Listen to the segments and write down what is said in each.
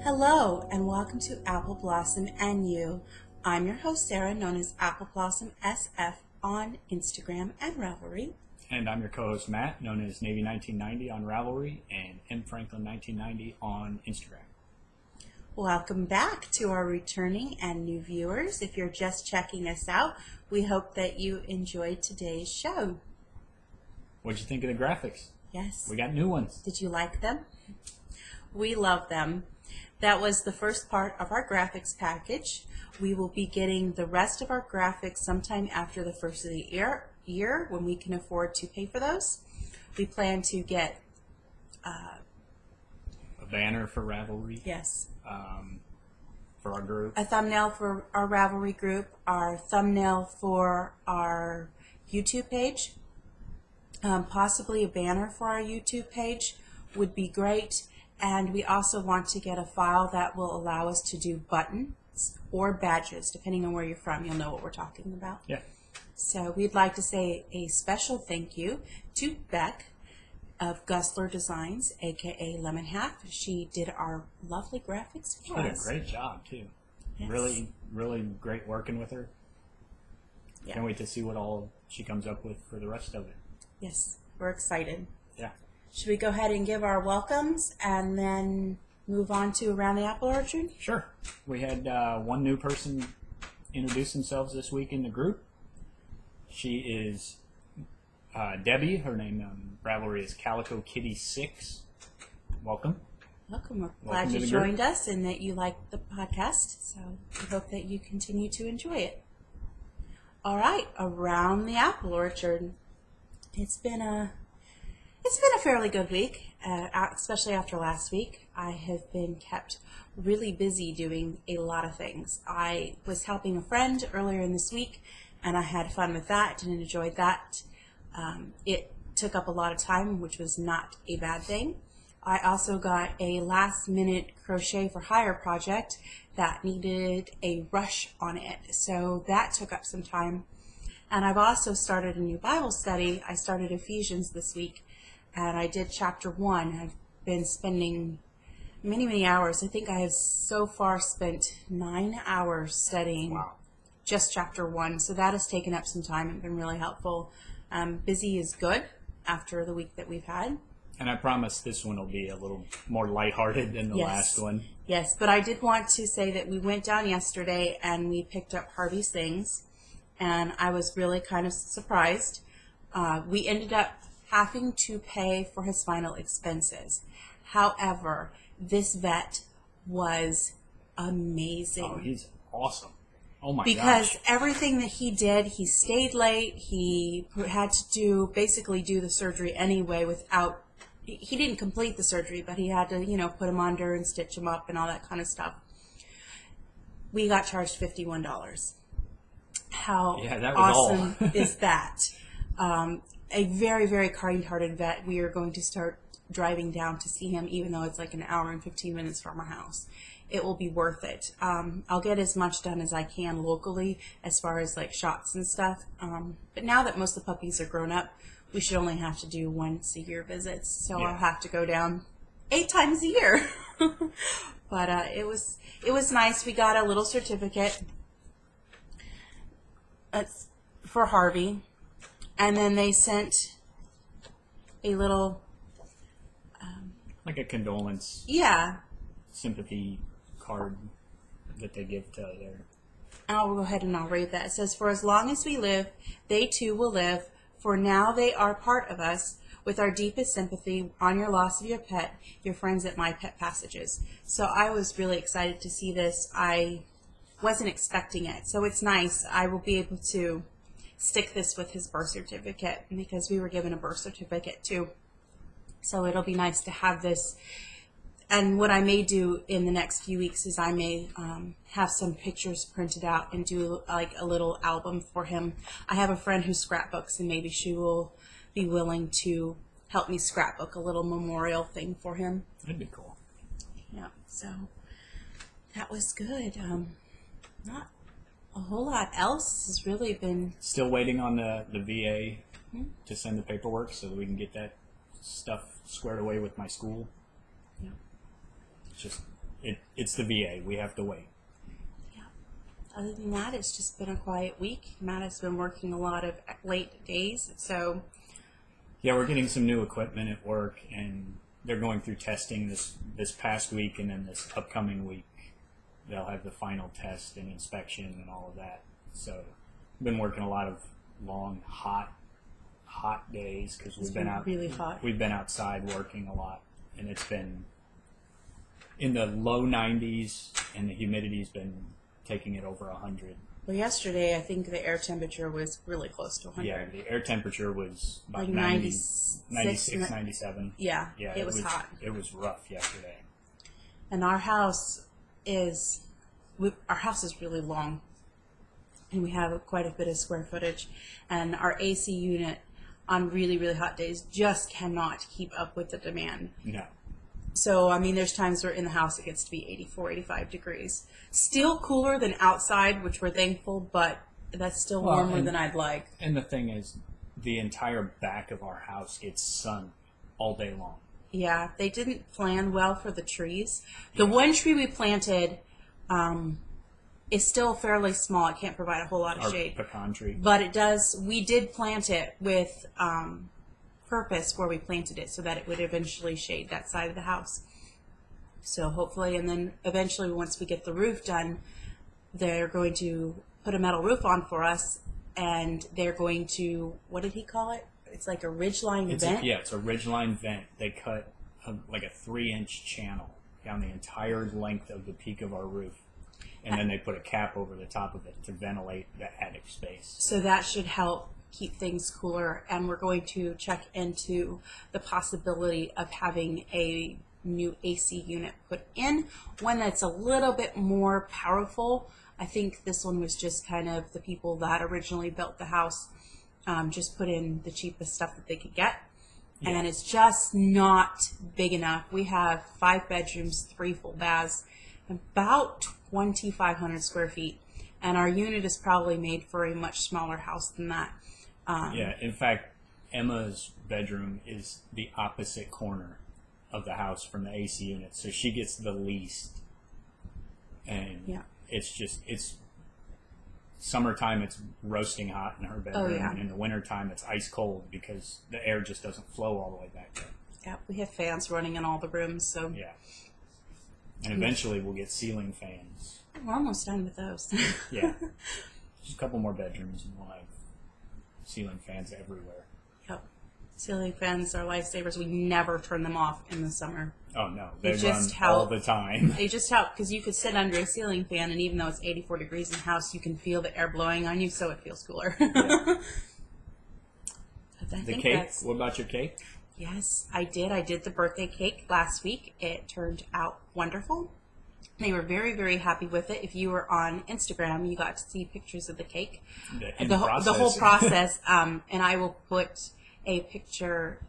Hello and welcome to Apple Blossom and You. I'm your host Sarah, known as Apple Blossom SF on Instagram and Ravelry. And I'm your co-host Matt, known as Navy 1990 on Ravelry and M Franklin 1990 on Instagram. Welcome back to our returning and new viewers. If you're just checking us out, we hope that you enjoyed today's show. What'd you think of the graphics? Yes. We got new ones. Did you like them? We love them. That was the first part of our graphics package. We will be getting the rest of our graphics sometime after the first of the year when we can afford to pay for those. We plan to get a banner for Ravelry. Yes. For our group. A thumbnail for our Ravelry group, our thumbnail for our YouTube page, possibly a banner for our YouTube page would be great. And we also want to get a file that will allow us to do buttons or badges, depending on where you're from. You'll know what we're talking about. Yeah. So we'd like to say a special thank you to Beck of Gusler Designs, aka Lemon Half. She did our lovely graphics for us. She did a great job too. Yes. Really great working with her. Yeah. Can't wait to see what all she comes up with for the rest of it. Yes, we're excited. Yeah. Should we go ahead and give our welcomes and then move on to Around the Apple Orchard? Sure. We had one new person introduce themselves this week in the group. She is Debbie. Her name on Ravelry is Calico Kitty 6. Welcome. Welcome. We're Welcome glad to you the group. joined us and that you like the podcast. So we hope that you continue to enjoy it. All right, Around the Apple Orchard. It's been a fairly good week, especially after last week. I have been kept really busy doing a lot of things. I was helping a friend earlier in this week, and I had fun with that and enjoyed that. It took up a lot of time, which was not a bad thing. I also got a last-minute crochet for hire project that needed a rush on it, so that took up some time. And I've also started a new Bible study. I started Ephesians this week, and I did chapter 1. I've been spending many hours. I think I have so far spent 9 hours studying just chapter 1. So that has taken up some time and been really helpful. Busy is good after the week that we've had. And I promise this one will be a little more lighthearted than the last one. Yes, but I did want to say that we went down yesterday and we picked up Harvey's things. And I was really kind of surprised. We ended up having to pay for his final expenses. However, this vet was amazing. Oh, he's awesome. Oh my because gosh. everything that he did, he stayed late. He had to basically do the surgery anyway without, he didn't complete the surgery, but he had to, put him under and stitch him up and all that kind of stuff. We got charged $51. How awesome is that? A very kind-hearted vet. We are going to start driving down to see him, even though it's like an hour and 15 minutes from our house. It will be worth it. I'll get as much done as I can locally as far as like shots and stuff. But now that most of the puppies are grown up, we should only have to do once a year visits. So I'll have to go down 8 times a year. But it was nice. We got a little certificate for Harvey, and then they sent a little Like a condolence, Yeah. sympathy card that they give to their... I'll go ahead and I'll read that. It says, "For as long as we live, they too will live. For now they are part of us. With our deepest sympathy on your loss of your pet, your friends at My Pet Passages." So I was really excited to see this. I wasn't expecting it. So it's nice. I will be able to stick this with his birth certificate because we were given a birth certificate too. So it'll be nice to have this. And what I may do in the next few weeks is I may have some pictures printed out and do like a little album for him. I have a friend who scrapbooks, and maybe she will be willing to help me scrapbook a little memorial thing for him. That'd be cool. Yeah, so that was good. Not a whole lot else has really been... Still waiting on the VA to send the paperwork so that we can get that stuff squared away with my school. Yeah. It's just, it's the VA. We have to wait. Yeah. Other than that, it's just been a quiet week. Matt has been working a lot of late days, so... Yeah, we're getting some new equipment at work, and they're going through testing this past week, and then this upcoming week they'll have the final test and inspection and all of that. So we've been working a lot of long, hot days because we've been out really hot. We've been outside working a lot, and it's been in the low 90s, and the humidity's been taking it over 100. Well, yesterday I think the air temperature was really close to 100. Yeah, the air temperature was about Like 96, 97. Yeah, Yeah, it was hot. It was rough yesterday. And our house is really long, and we have quite a bit of square footage, and our AC unit on really, really hot days just cannot keep up with the demand. No. So, I mean, there's times where in the house it gets to be 84, 85 degrees. Still cooler than outside, which we're thankful, but that's still warmer than I'd like. And the thing is, the entire back of our house gets sun all day long. Yeah, they didn't plan well for the trees. The one tree we planted is still fairly small. It can't provide a whole lot of shade. Our pecan tree. But it does, we did plant it with purpose where we planted it so that it would eventually shade that side of the house. So hopefully, and then eventually once we get the roof done, they're going to put a metal roof on for us, and they're going to, what did he call it? It's like a ridgeline vent? Yeah, it's a ridgeline vent. They cut like a 3-inch channel down the entire length of the peak of our roof. And then they put a cap over the top of it to ventilate the attic space. So that should help keep things cooler. And we're going to check into the possibility of having a new AC unit put in, one that's a little bit more powerful. I think this one was just kind of the people that originally built the house just put in the cheapest stuff that they could get. Yeah. And it's just not big enough. We have 5 bedrooms, 3 full baths, about 2,500 square feet. And our unit is probably made for a much smaller house than that. Yeah, in fact, Emma's bedroom is the opposite corner of the house from the AC unit. So she gets the least. And yeah. It's summertime, it's roasting hot in her bedroom. Oh, yeah. And in the wintertime, it's ice cold because the air just doesn't flow all the way back there. Yeah, we have fans running in all the rooms. So yeah. And eventually we'll get ceiling fans. We're almost done with those. Yeah. Just a couple more bedrooms and we'll have ceiling fans everywhere. Yep. Ceiling fans are lifesavers. We never turn them off in the summer. Oh, no. They run all the time. They just help because you could sit under a ceiling fan, and even though it's 84 degrees in the house, you can feel the air blowing on you, so it feels cooler. Yeah. The cake? What about your cake? Yes, I did. I did the birthday cake last week. It turned out wonderful. They were very, very happy with it. If you were on Instagram, you got to see pictures of the cake. The whole process. And I will put a picture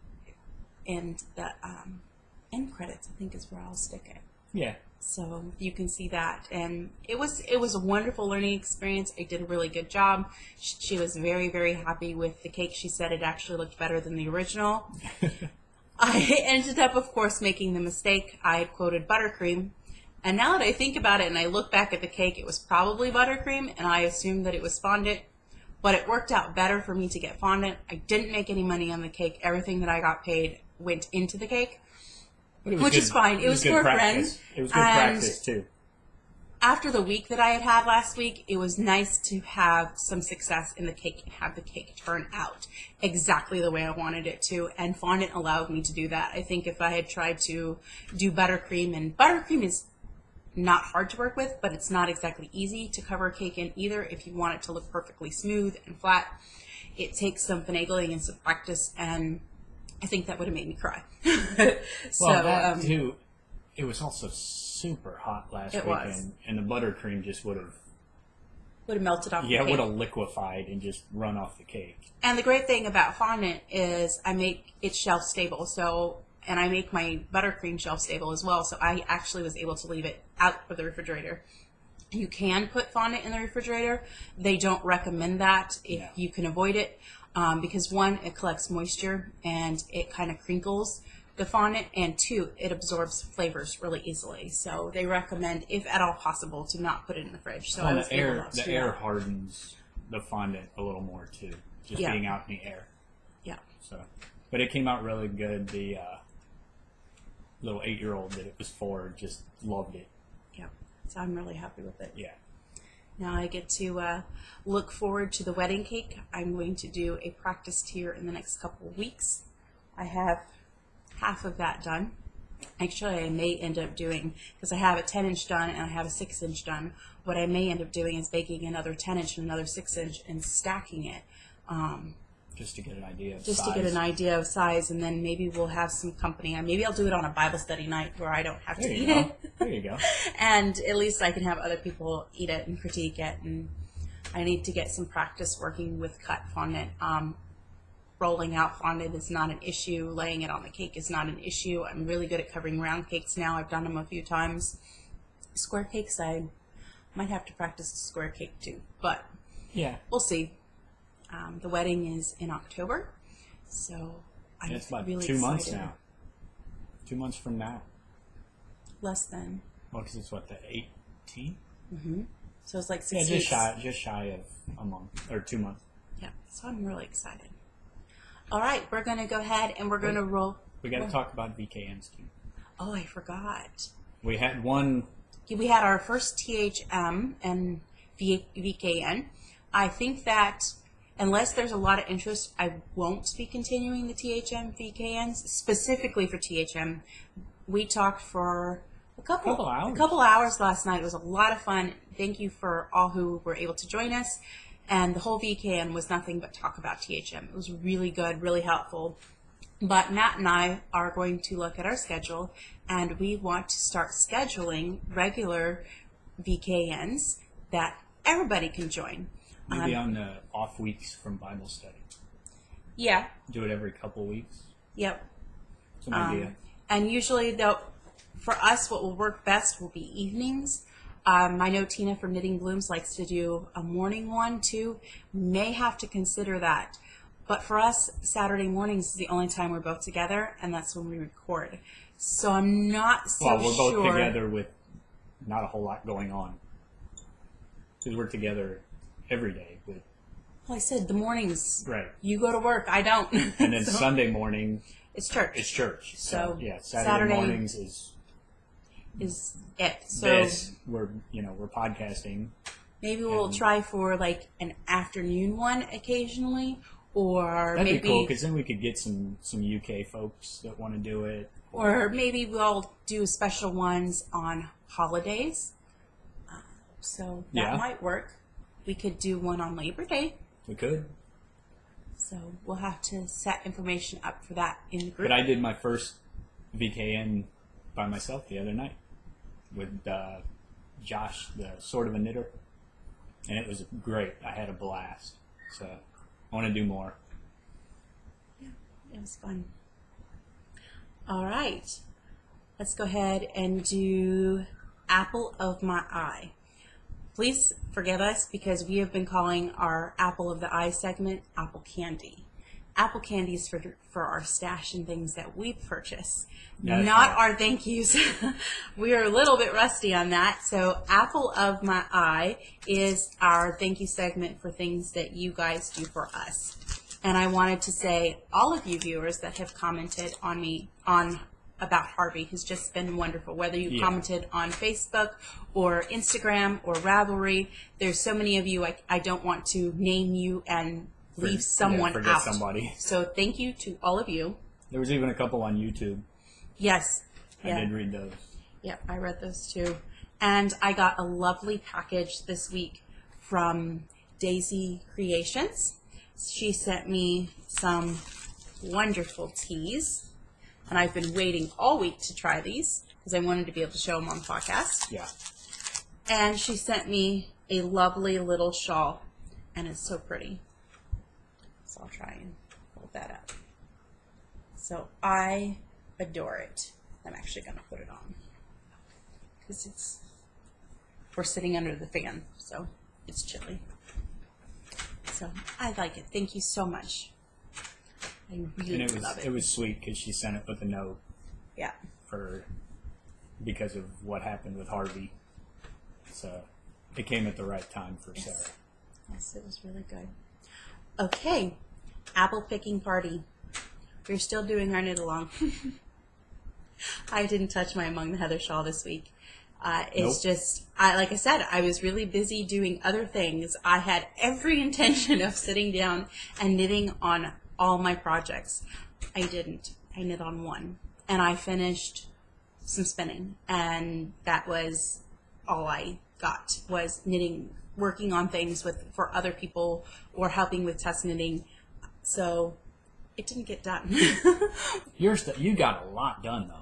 in the end credits, I think is where I'll stick it. Yeah. So you can see that. And it was a wonderful learning experience. I did a really good job. She was very, very happy with the cake. She said it actually looked better than the original. I ended up, of course, making the mistake. I had quoted buttercream. And now that I think about it and I look back at the cake, it was probably buttercream, and I assumed that it was fondant. But it worked out better for me to get fondant. I didn't make any money on the cake. Everything that I got paid went into the cake. But it was which good, is fine. It was good for a practice. friend. It was good And practice too. after the week that I had last week, it was nice to have some success in the cake and have the cake turn out exactly the way I wanted it to. And fondant allowed me to do that. I think if I had tried to do buttercream, and buttercream is not hard to work with, but it's not exactly easy to cover a cake in either if you want it to look perfectly smooth and flat. It takes some finagling and some practice, and I think that would have made me cry. Well, that too, it was also super hot last It weekend, was. and the buttercream just would have melted off the it cake. would have liquefied and just run off the cake. And the great thing about fondant is I make it shelf stable. So, and I make my buttercream shelf stable as well. So I actually was able to leave it out of the refrigerator. You can put fondant in the refrigerator. They don't recommend that if you can avoid it, because one, it collects moisture and it kind of crinkles the fondant, and two, it absorbs flavors really easily. So they recommend, if at all possible, to not put it in the fridge. So Well, the air hardens the fondant a little more too, just Yeah. being out in the air. Yeah. So, but it came out really good. The little 8-year-old that it was for just loved it. Yeah. So I'm really happy with it. Yeah. Now I get to look forward to the wedding cake. I'm going to do a practice tier in the next couple of weeks. I have half of that done. Actually, I may end up doing, because I have a 10-inch done and I have a 6-inch done, what I may end up doing is baking another 10-inch and another 6-inch and stacking it. Just to get an idea of Just size. to get an idea of size, and then maybe we'll have some company. And maybe I'll do it on a Bible study night where I don't have to eat it. There you go. And at least I can have other people eat it and critique it. And I need to get some practice working with cut fondant. Rolling out fondant is not an issue. Laying it on the cake is not an issue. I'm really good at covering round cakes now. I've done them a few times. Square cakes, I might have to practice a square cake too. But Yeah. we'll see. The wedding is in October, so I'm It's about really 2 months excited. now. 2 months from now. Less than. Well, because it's what, the 18th? So it's like Yeah, 6 weeks. just shy of a month or 2 months. Yeah, so I'm really excited. All right, we're going to go ahead and we're going to roll. We got to talk about VKNs too. Oh, I forgot. We had one. We had our first THM and VKN. I think that unless there's a lot of interest, I won't be continuing the THM VKNs. Specifically for THM, we talked for a couple hours last night. It was a lot of fun. Thank you for all who were able to join us. And the whole VKN was nothing but talk about THM. It was really good, really helpful. But Matt and I are going to look at our schedule, and we want to start scheduling regular VKNs that everybody can join. Maybe on the off weeks from Bible study. Yeah. Do it every couple weeks. Yep. It's an idea. And usually, though, for us, what will work best will be evenings. I know Tina from Knitting Blooms likes to do a morning one, too. May have to consider that. But for us, Saturday mornings is the only time we're both together, and that's when we record. So I'm not so sure. Well, we're both together with not a whole lot going on. Because we're together every day. With, Well, I said the mornings. right. You go to work, I don't. And then So Sunday morning, it's church. it's church. So yeah, Saturday mornings is it. So this. We're podcasting. maybe we'll try for like an afternoon one occasionally, or That'd maybe be cool because then we could get some UK folks that want to do it. or maybe we'll do special ones on holidays. So that Yeah. might work. We could do one on Labor Day. We could. So we'll have to set information up for that in the group. But I did my first VKN by myself the other night with Josh, the sort of a knitter, and it was great. I had a blast. So I want to do more. Yeah, it was fun. All right. Let's go ahead and do Apple of My Eye. Please forgive us because we have been calling our Apple of the Eye segment Apple Candy. Apple Candy is for our stash and things that we purchase, not our thank yous. We are a little bit rusty on that. So Apple of My Eye is our thank you segment for things that you guys do for us. And I wanted to say all of you viewers that have commented on me on about Harvey has just been wonderful. Whether you Yeah. commented on Facebook or Instagram or Ravelry, there's so many of you. I don't want to name you and leave someone forget out. somebody. So thank you to all of you. There was even a couple on YouTube. Yes. I did read those. Yep, I read those too. And I got a lovely package this week from Daisy Creations. She sent me some wonderful teas, and I've been waiting all week to try these because I wanted to be able to show them on the podcast. Yeah. And she sent me a lovely little shawl, and it's so pretty. So I'll try and hold that up. So I adore it. I'm actually going to put it on because we're sitting under the fan, so it's chilly. So I like it. Thank you so much. I really love it. It was sweet because she sent it with a note. Yeah. Because of what happened with Harvey. So it came at the right time for Sarah. Yes, it was really good. Okay, apple picking party. We're still doing our knit along. I didn't touch my Among the Heather shawl this week. It's just, like I said, I was really busy doing other things. I had every intention of sitting down and knitting on all my projects. I didn't. I knit on one. And I finished some spinning. And that was all I got, was knitting, working on things for other people or helping with test knitting. So it didn't get done. You got a lot done, though.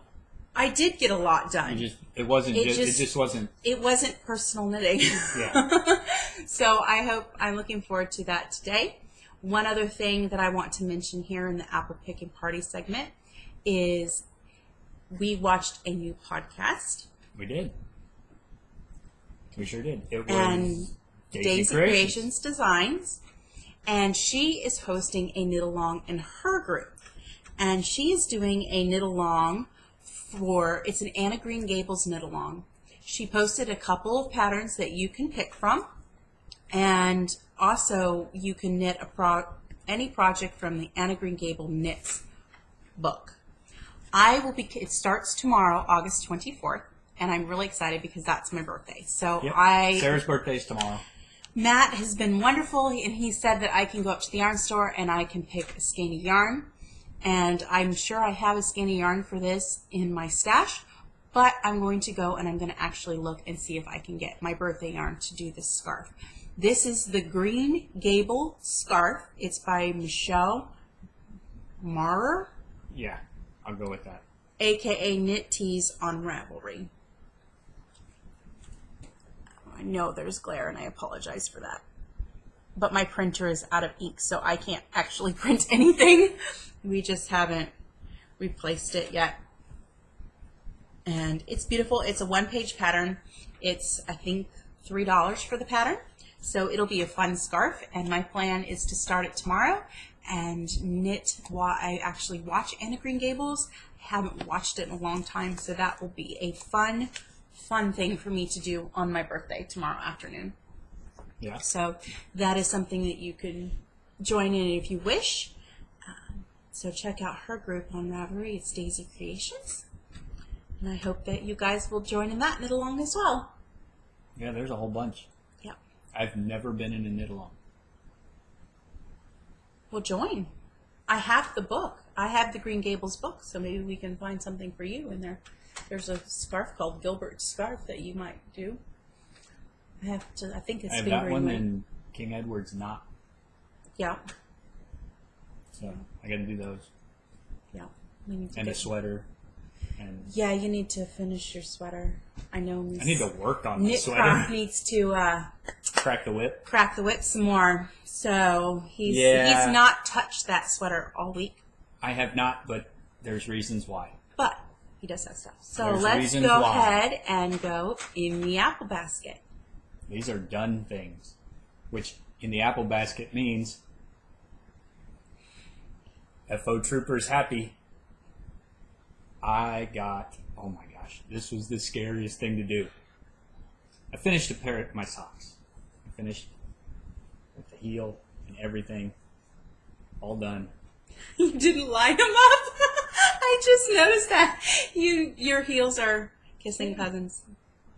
I did get a lot done. It just wasn't. It wasn't personal knitting. Yeah. So I'm looking forward to that today. One other thing that I want to mention here in the apple picking party segment is we watched a new podcast. We did. We sure did. It was and Daisy Creations Designs. And she is hosting a knit along in her group. And she is doing a knit along it's an Anna Green Gables knit along. She posted a couple of patterns that you can pick from. And also you can knit any project from the Anna Green Gable Knits book. It starts tomorrow, August 24th. And I'm really excited because that's my birthday. So Sarah's birthday is tomorrow. Matt has been wonderful, and he said that I can go up to the yarn store and I can pick a skein of yarn. And I'm sure I have a skein of yarn for this in my stash, but I'm going to go and I'm going to actually look and see if I can get my birthday yarn to do this scarf. This is the Green Gable scarf. It's by Michelle Maurer. Yeah, I'll go with that. AKA Knit Tees on Ravelry. I know there's glare and I apologize for that. But my printer is out of ink, so I can't actually print anything. We just haven't replaced it yet. And it's beautiful. It's a one-page pattern. It's, I think, $3 for the pattern. So it'll be a fun scarf. And my plan is to start it tomorrow and knit while I actually watch Anna Green Gables. I haven't watched it in a long time, so that will be a fun thing for me to do on my birthday tomorrow afternoon. Yeah. So that is something that you can join in if you wish. So check out her group on Ravelry. It's Daisy Creations. And I hope that you guys will join in that knit along as well. Yeah, there's a whole bunch. Yep. I've never been in a knit along. Well, join. I have the book. I have the Green Gables book, so maybe we can find something for you in there. There's a scarf called Gilbert's Scarf that you might do. I think it's I have that one and King Edward's Knot. Yeah. So I got to do those. Yeah. We need to a sweater. And yeah, you need to finish your sweater. I know. I need to work on the sweater. Knitcraft needs to crack the whip. Crack the whip some more. So he's not touched that sweater all week. I have not, but there's reasons why. But he does that stuff. So there's let's go ahead and go in the apple basket. These are done things, which in the apple basket means FO Trooper's happy. Oh my gosh, this was the scariest thing to do. I finished a pair of my socks. I finished with the heel and everything, all done. You didn't line them up? I I just noticed that your heels are kissing cousins.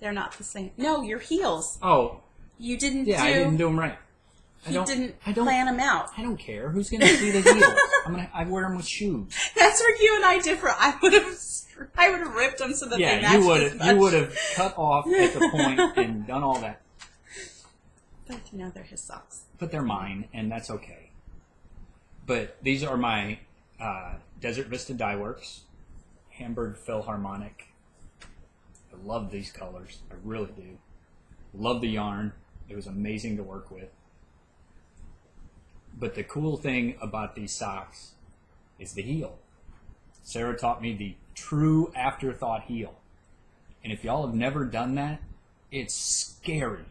They're not the same. No, your heels. Oh. You didn't Yeah, I didn't do them right. I didn't plan them out. I don't care. Who's going to see the heels? I wear them with shoes. That's where you and I differ. I would have ripped them so that they matched you would have cut off at the point and done all that. But now they're his socks. But they're mine, and that's okay. But these are my Desert Vista Dye Works Hamburg Philharmonic. I love these colors. I really do. Love the yarn. It was amazing to work with. But the cool thing about these socks is the heel. Sarah taught me the true afterthought heel. And if y'all have never done that, it's scary.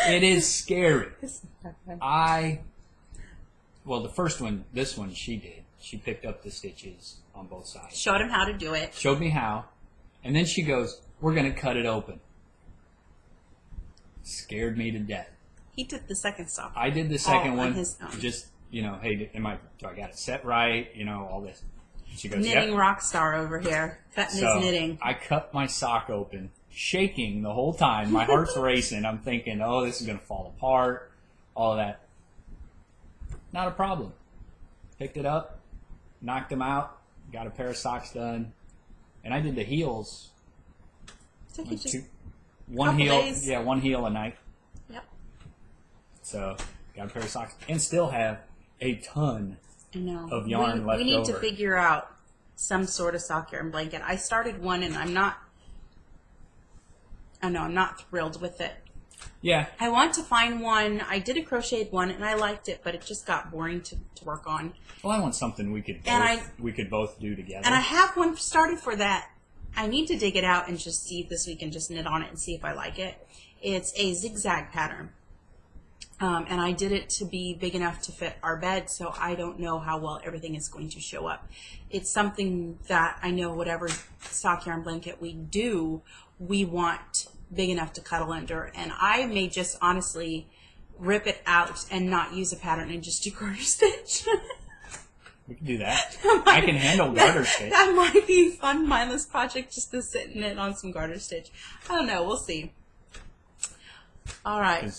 It is scary. Well, the first one, this one she did. She picked up the stitches on both sides. Showed him how to do it. Showed me how. And then she goes, we're going to cut it open. Scared me to death. He did the second sock. I did the second one. On his own. Just, hey, do I got it set right? All this. She goes, knitting yep. rock star over here. Cutting his knitting. I cut my sock open, shaking the whole time. My heart's racing. I'm thinking, oh, this is going to fall apart. All of that. Not a problem. Picked it up, knocked them out, got a pair of socks done. And I did the heels. One heel a night. Yep. So, got a pair of socks. And still have a ton of yarn left over. We need to figure out some sort of sock yarn blanket. I started one and I'm not thrilled with it. Yeah. I want to find one. I did a crocheted one and I liked it, but it just got boring to work on. Well, I want something we could both do together. And I have one started for that. I need to dig it out and just see if this week and just knit on it and see if I like it. It's a zigzag pattern. And I did it to be big enough to fit our bed, so I don't know how well everything is going to show up. It's something that I know whatever sock yarn blanket we do, we want big enough to cuddle under. And I may just honestly rip it out and not use a pattern and just do garter stitch. We can do that. I can handle garter stitch. That might be a fun, mindless project just to sit and knit on some garter stitch. I don't know. We'll see. All right.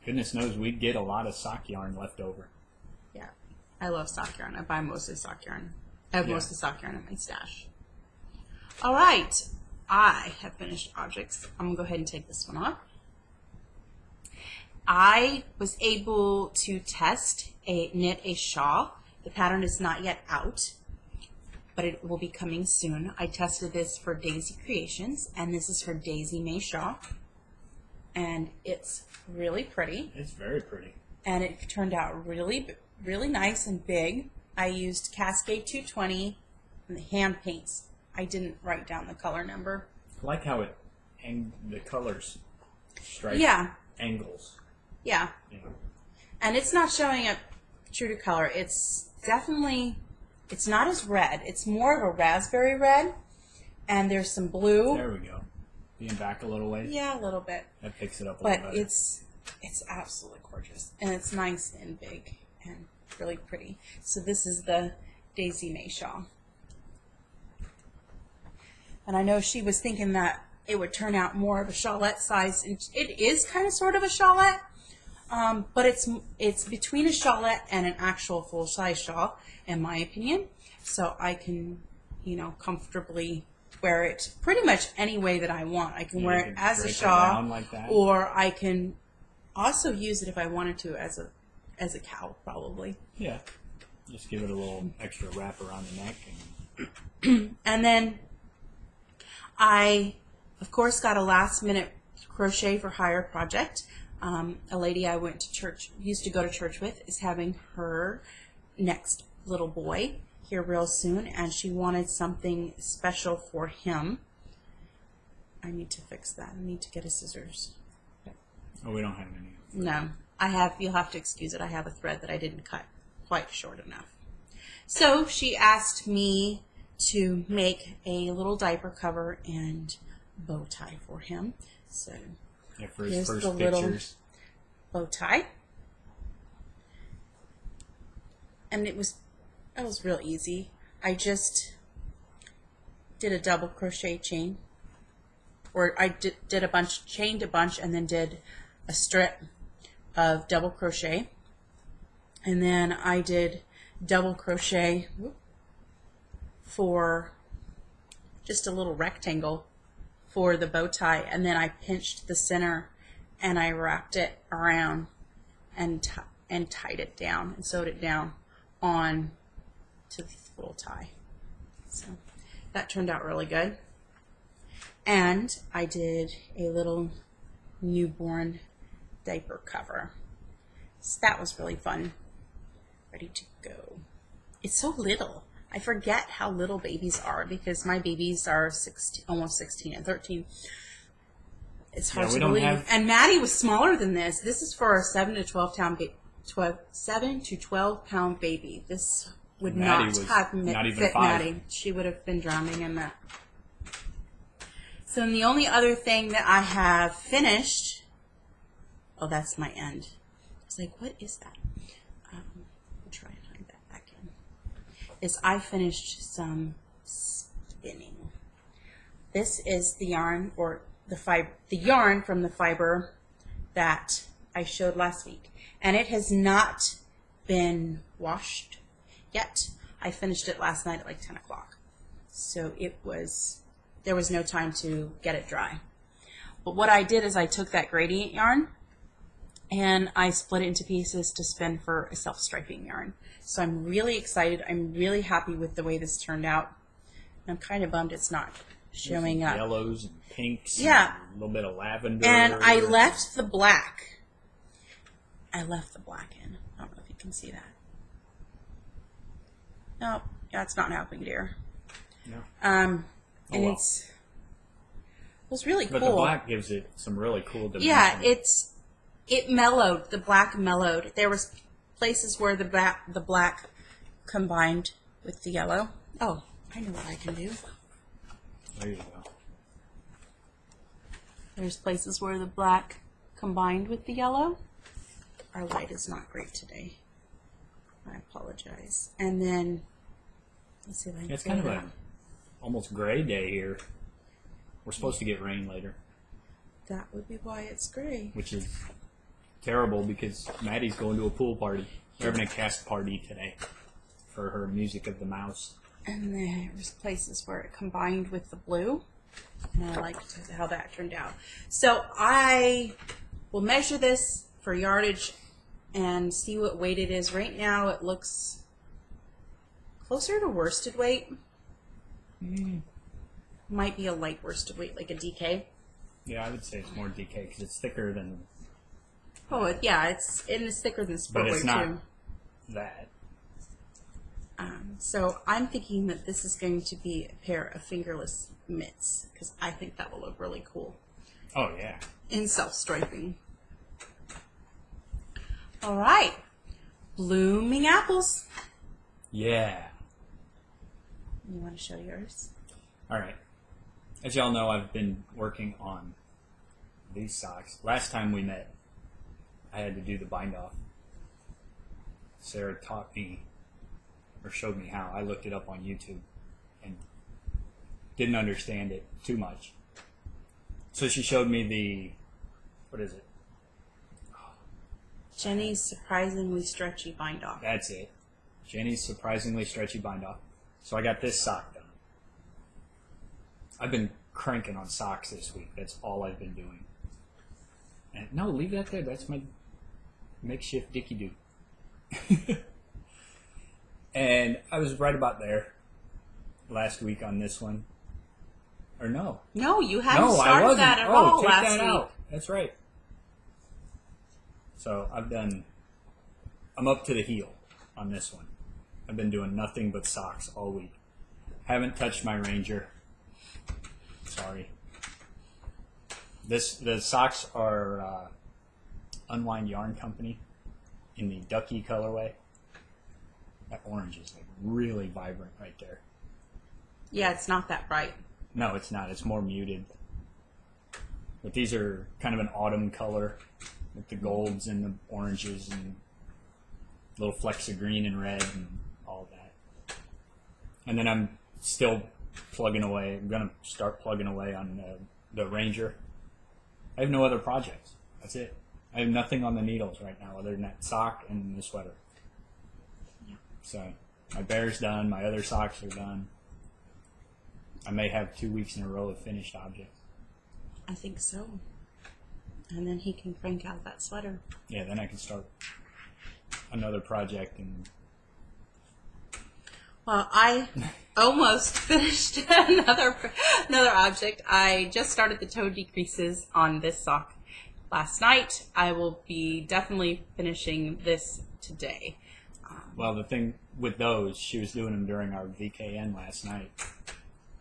Goodness knows we'd get a lot of sock yarn left over. Yeah. I love sock yarn. I buy mostly sock yarn. I have mostly sock yarn in my stash. All right. I have finished objects. I'm going to go ahead and take this one off. I was able to knit a shawl. The pattern is not yet out, but it will be coming soon. I tested this for Daisy Creations, and this is her Daisy May shawl. And it's really pretty. It's very pretty. And it turned out really, really nice and big. I used Cascade 220 and the hand paints. I didn't write down the color number. I like how the colors strike angles. Yeah. And it's not showing up true to color. It's definitely, it's not as red. It's more of a raspberry red. And there's some blue. There we go. Being back a little ways? Yeah, a little bit. That picks it up a little better. But it's absolutely gorgeous. And it's nice and big and really pretty. So this is the Daisy May shawl. And I know she was thinking that it would turn out more of a shawlette size. And it is kind of sort of a shawlette. But it's between a shawlette and an actual full-size shawl, in my opinion. So I can, comfortably wear it pretty much any way that I want. I can wear it as a shawl, like that. Or I can also use it if I wanted to as a cowl, probably. Yeah, just give it a little extra wrap around the neck. And then I, of course, got a last-minute crochet for hire project. A lady I used to go to church with, is having her next little boy here real soon, and she wanted something special for him. I need to fix that. I need to get a scissors. Oh, we don't have any. No, you'll have to excuse it. I have a thread that I didn't cut quite short enough. So she asked me to make a little diaper cover and bow tie for him. So for his here's first the little pictures. Bow tie. And it was real easy. I just did a double crochet chain, or I did a bunch, chained a bunch, and then did a strip of double crochet, and then I did double crochet for just a little rectangle for the bow tie, and then I pinched the center and I wrapped it around and tied it down and sewed it down on to the little tie. So that turned out really good. And I did a little newborn diaper cover. So that was really fun. Ready to go. It's so little. I forget how little babies are because my babies are 16, almost 16 and 13. It's hard to believe. And Maddie was smaller than this. This is for a 7 to 12 pound baby. This would not have fit Maddie. She would have been drowning in that. So the only other thing that I have finished, oh, that's my end. I was like, what is that? I'll try and hide that back in. Is I finished some spinning. This is the yarn, or the yarn from the fiber that I showed last week, and it has not been washed yet. I finished it last night at like 10 o'clock, so there was no time to get it dry. But what I did is I took that gradient yarn and I split it into pieces to spin for a self-striping yarn. So I'm really excited. I'm really happy with the way this turned out. I'm kind of bummed it's not showing up. Yellows and pinks. Yeah. And a little bit of lavender. And I left the black. I left the black in. I don't know if you can see that. No, yeah, it's not happening, dear. No. And well. it was really cool. But the black gives it some really cool dimension. Yeah, it mellowed. The black mellowed. There was places where the black combined with the yellow. Oh, I know what I can do. There you go. There's places where the black combined with the yellow. Our light is not great today. I apologize. And then, let's see if I can. It's kind of a almost gray day here. We're supposed to get rain later. That would be why it's gray. Which is terrible because Maddie's going to a pool party. They're having a cast party today for her Music of the Mouse. And there's places where it combined with the blue. And I liked how that turned out. So I will measure this for yardage and see what weight it is. Right now it looks closer to worsted weight. Might be a light worsted weight, like a DK. Yeah, I would say it's more DK because it's thicker than... Oh, yeah, it's thicker than sport weight, too. But it's not that. So I'm thinking that this is going to be a pair of fingerless mitts because I think that will look really cool. Oh, yeah. In self-striping. All right. Blooming apples. Yeah. You want to show yours? All right. As y'all know, I've been working on these socks. Last time we met, I had to do the bind-off. Sarah taught me, or showed me how. I looked it up on YouTube and didn't understand it too much. So she showed me the, what is it? Jenny's surprisingly stretchy bind-off. That's it. Jenny's surprisingly stretchy bind-off. So I got this sock done. I've been cranking on socks this week. That's all I've been doing. And no, leave that there. That's my makeshift dicky-doo. And I was right about there last week on this one. Or no. No, you hadn't started that at all take last that week. Out. That's right. So I'm up to the heel on this one. I've been doing nothing but socks all week. Haven't touched my Ranger. Sorry. The socks are Unwind Yarn Company in the Ducky colorway. That orange is like really vibrant right there. Yeah, it's not that bright. No, it's not. It's more muted. But these are kind of an autumn color with the golds and the oranges and little flecks of green and red and all that. And then I'm still plugging away. I'm going to start plugging away on the Ranger. I have no other projects. That's it. I have nothing on the needles right now other than that sock and the sweater. Yeah. So my bear's done. My other socks are done. I may have 2 weeks in a row of finished objects. I think so. And then he can crank out that sweater. Yeah, then I can start another project. And Well, I almost finished another object. I just started the toe decreases on this sock last night. I will be definitely finishing this today. Well, the thing with those, she was doing them during our VKN last night.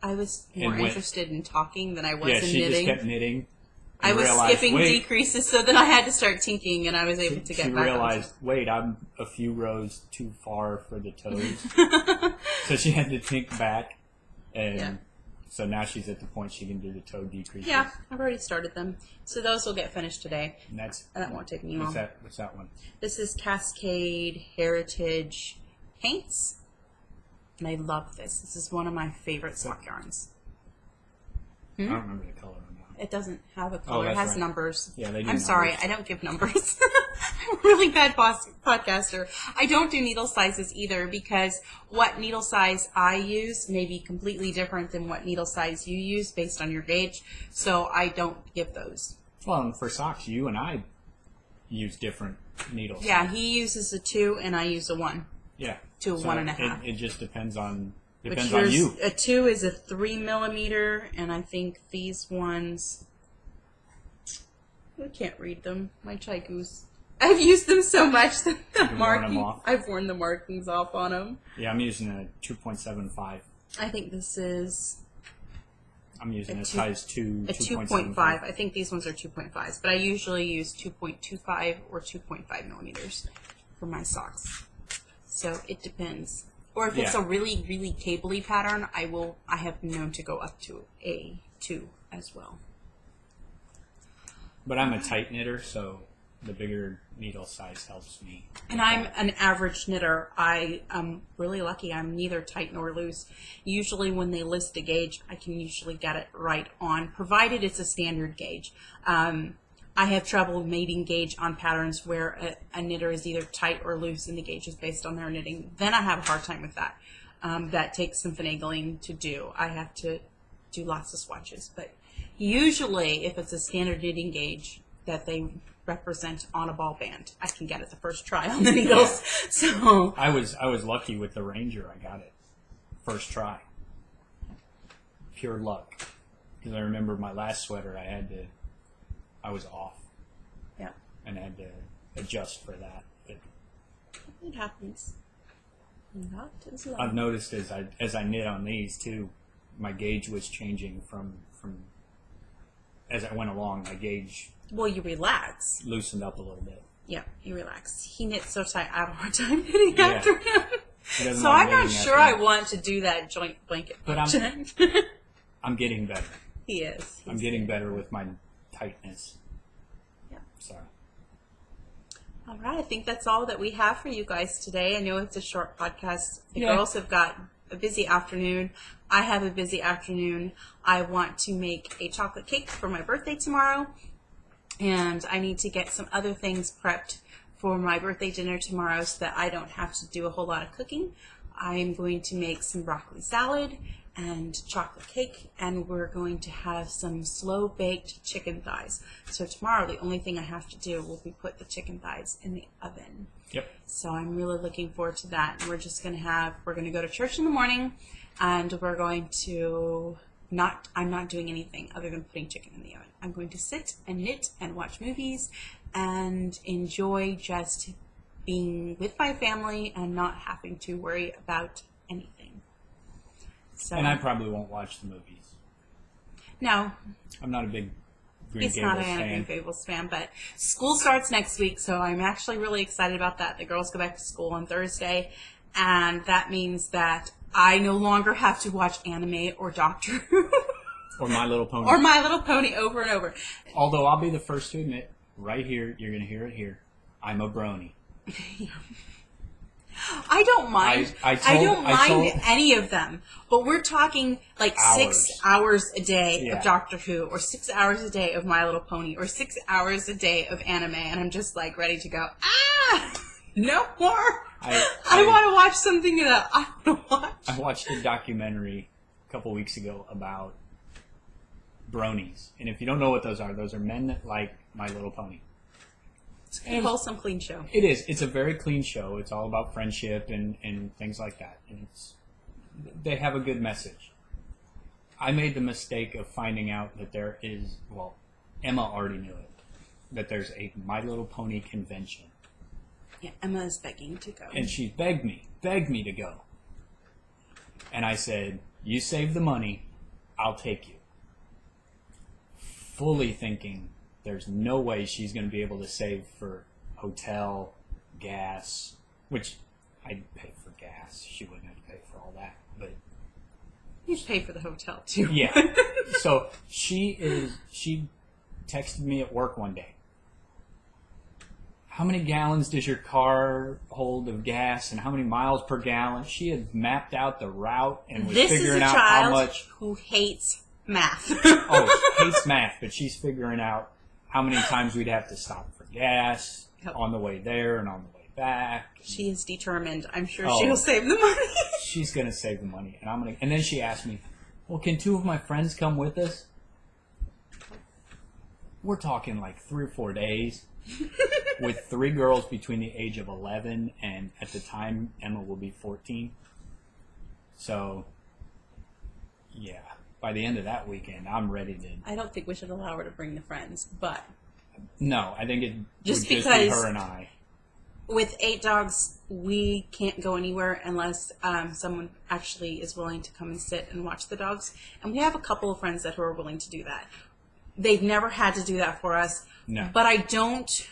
I was more interested in talking than I was in knitting. Yeah, she just kept knitting. I was skipping decreases, so then I had to start tinking, and I was able to get back. She realized, wait, I'm a few rows too far for the toes. So she had to tink back, and so now she's at the point she can do the toe decreases. Yeah, I've already started them. So those will get finished today. And that won't take me long. What's that one? This is Cascade Heritage Paints. And I love this. This is one of my favorite sock yarns. I don't remember the color on that. It doesn't have a color. It has right. numbers. Yeah, they do I'm numbers. sorry, I don't give numbers. I'm a really bad podcaster. I don't do needle sizes either because what needle size I use may be completely different than what needle size you use based on your gauge. So I don't give those. Well, and for socks, you and I use different needles. Yeah, he uses a 2 and I use a 1. Yeah. To a 1.5. It just depends on you. A 2 is a 3 millimeter, and I think these ones, I can't read them. My Chai Goose. I've used them so much that I've worn the markings off on them. Yeah, I'm using a 2.75. I think this is. I'm using a size 2. A 2.5. I think these ones are 2.5s, but I usually use 2.25 or 2.5 millimeters for my socks. So it depends. Or if it's a really, really cable-y pattern, I have known to go up to a 2 as well. But I'm a tight knitter, so the bigger needle size helps me. And I'm an average knitter. I am really lucky. I'm neither tight nor loose. Usually when they list the gauge, I can usually get it right on, provided it's a standard gauge. I have trouble mating gauge on patterns where a knitter is either tight or loose and the gauge is based on their knitting. Then I have a hard time with that. That takes some finagling to do. I have to do lots of swatches. But usually if it's a standard knitting gauge that they represent on a ball band, I can get it the first try on the needles. Yeah. So I was lucky with the Ranger. I got it first try. Pure luck. Because I remember my last sweater I was off. Yeah. And I had to adjust for that. But it happens. I've noticed as I knit on these too, my gauge was changing from as I went along. My gauge. Well, you relax. Loosened up a little bit. Yeah, you relax. He knits so tight. I have a hard time knitting after him. So like I'm not sure I want to do that joint blanket project. But I'm getting better. He is. I'm getting better with my tightness. Yeah. So. All right. I think that's all that we have for you guys today. I know it's a short podcast. The girls have got a busy afternoon. I have a busy afternoon. I want to make a chocolate cake for my birthday tomorrow. And I need to get some other things prepped for my birthday dinner tomorrow so that I don't have to do a whole lot of cooking. I'm going to make some broccoli salad and chocolate cake, and we're going to have some slow-baked chicken thighs. So tomorrow, the only thing I have to do will be put the chicken thighs in the oven. Yep. So I'm really looking forward to that. And we're going to go to church in the morning, and we're going to I'm not doing anything other than putting chicken in the oven. I'm going to sit and knit and watch movies and enjoy just being with my family and not having to worry about anything. So, and I probably won't watch the movies. No. I'm not a big Green He's Gables not a fan. Green Gables fan, but school starts next week, so I'm actually really excited about that. The girls go back to school on Thursday, and that means that I no longer have to watch anime or Doctor Who. Or My Little Pony. Or My Little Pony over and over. Although I'll be the first to admit, right here, you're going to hear it here, I'm a brony. Yeah. I don't mind. I don't mind any of them. But we're talking like Hours. 6 hours a day Yeah. of Doctor Who, or 6 hours a day of My Little Pony, or 6 hours a day of anime, and I'm just like ready to go, no more. I want to watch something that I want to watch. I watched a documentary a couple weeks ago about bronies. And if you don't know what those are men that like My Little Pony. It's a wholesome, clean show. It is. It's a very clean show. It's all about friendship and things like that. And they have a good message. I made the mistake of finding out that there is, well, Emma already knew it, that there's a My Little Pony convention. Yeah, Emma is begging to go. And she begged me to go. And I said, you save the money, I'll take you. Fully thinking there's no way she's going to be able to save for hotel, gas, which I'd pay for gas. She wouldn't have to pay for all that. But you'd pay for the hotel, too. Yeah. So she texted me at work one day. How many gallons does your car hold of gas, and how many miles per gallon? She had mapped out the route and was figuring out how much. Who hates math? Oh, she hates math, but she's figuring out how many times we'd have to stop for gas on the way there and on the way back. She is determined. I'm sure she'll save the money. She's gonna save the money, and then she asked me, "Well, can 2 of my friends come with us?" We're talking like 3 or 4 days. With 3 girls between the age of 11 and, at the time, Emma will be 14. So, yeah, by the end of that weekend, I'm ready to... I don't think we should allow her to bring the friends, but... No, I think it just would just be her and I. With 8 dogs, we can't go anywhere unless someone actually is willing to come and sit and watch the dogs. And we have a couple of friends who are willing to do that. They've never had to do that for us. No. But I don't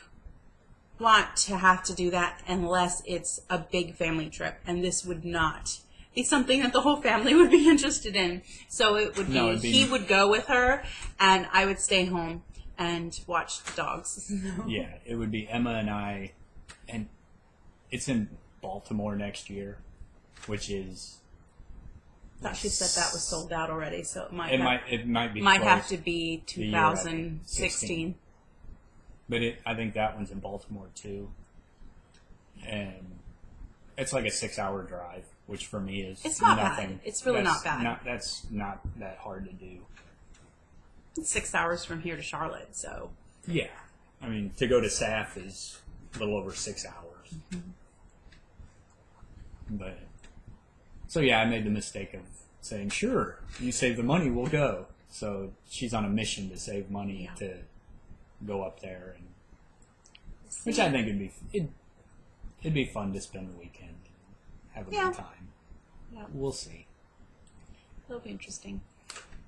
want to have to do that unless it's a big family trip. And this would not be something that the whole family would be interested in. So it would be, he would go with her, and I would stay home and watch the dogs. Yeah, it would be Emma and I. And it's in Baltimore next year, which is... I thought she said that was sold out already, so it might have to be 2016. But I think that one's in Baltimore too, and it's like a 6-hour drive, which for me is not nothing. bad. It's really not bad. That's not that hard to do. It's 6 hours from here to Charlotte, so yeah. I mean, to go to SAF is a little over 6 hours. Mm-hmm. But so yeah, I made the mistake of saying, "Sure, you save the money, we'll go." So she's on a mission to save money to go up there, and which I think it'd be fun to spend the weekend and have a good time. Yeah. We'll see. It'll be interesting.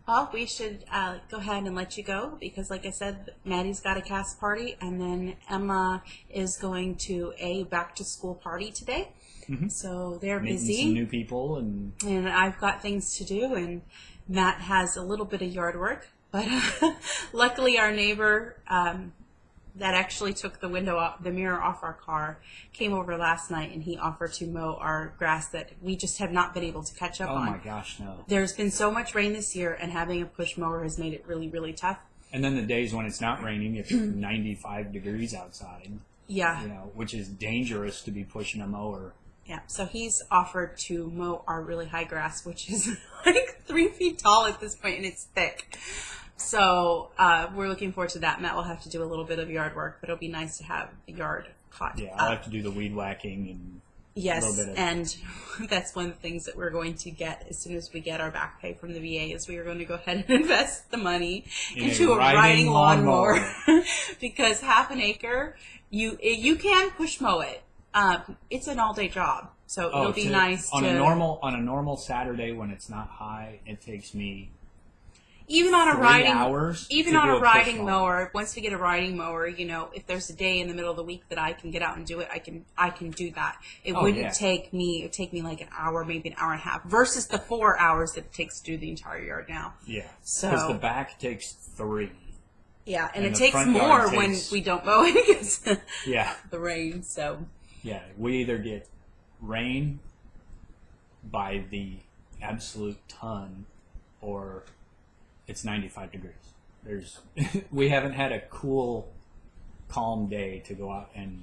Well, we should go ahead and let you go because, like I said, Maddie's got a cast party, and then Emma is going to a back-to-school party today. Mm-hmm. So they're busy. Some new people. And I've got things to do, and Matt has a little bit of yard work. But luckily our neighbor that actually took the mirror off our car came over last night, and he offered to mow our grass that we just have not been able to catch up on. Oh my gosh, no. There's been so much rain this year, and having a push mower has made it really, really tough. And then the days when it's not raining, it's 95 degrees outside. Yeah. Which is dangerous to be pushing a mower. Yeah, so he's offered to mow our really high grass, which is like 3 feet tall at this point, and it's thick. So we're looking forward to that. Matt will have to do a little bit of yard work, but it'll be nice to have the yard caught. Yeah, I'll have to do the weed whacking and yes, a little bit of... and that's one of the things that we're going to get as soon as we get our back pay from the VA is we are going to go ahead and invest the money into a riding lawnmower because half an acre, you can push mow it. It's an all-day job, so it'll be nice on a normal Saturday when it's not high. It takes me even on a 3 riding hours. Even on a riding mower. Once we get a riding mower, if there's a day in the middle of the week that I can get out and do it, I can do that. It wouldn't take me. It'd take me like an hour, maybe an hour and a half, versus the 4 hours that it takes to do the entire yard now. Yeah, so because the back takes 3. Yeah, and it takes more when we don't mow it against the rain. So yeah, we either get rain by the absolute ton, or it's 95 degrees. We haven't had a cool, calm day to go out and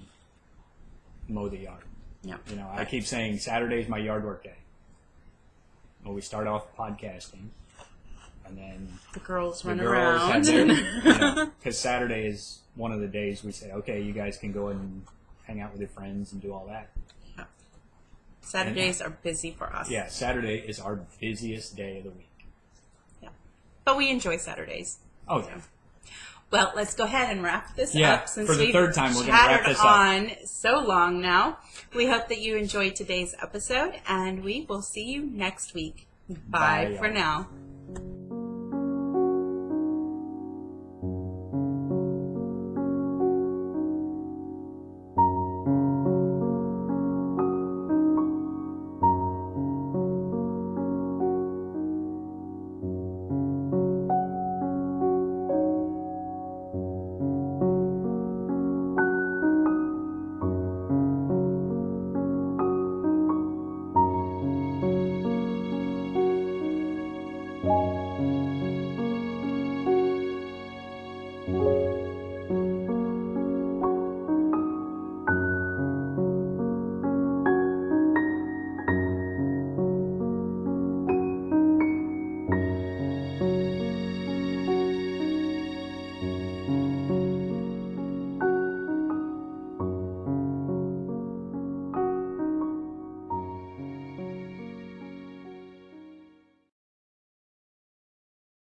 mow the yard. Yeah. You know, I keep saying Saturday's my yard work day. Well, we start off podcasting, and then The girls the run girls around. have because Saturday is one of the days we say, okay, you guys can go and hang out with your friends and do all that. Yeah. Saturdays are busy for us. Yeah, Saturday is our busiest day of the week. Yeah. But we enjoy Saturdays. Oh, yeah. Well, let's go ahead and wrap this Yeah, up since for the we've third time, we're gonna wrap chattered this up. on so long now. We hope that you enjoyed today's episode, and we will see you next week. Bye Bye, for y'all. now.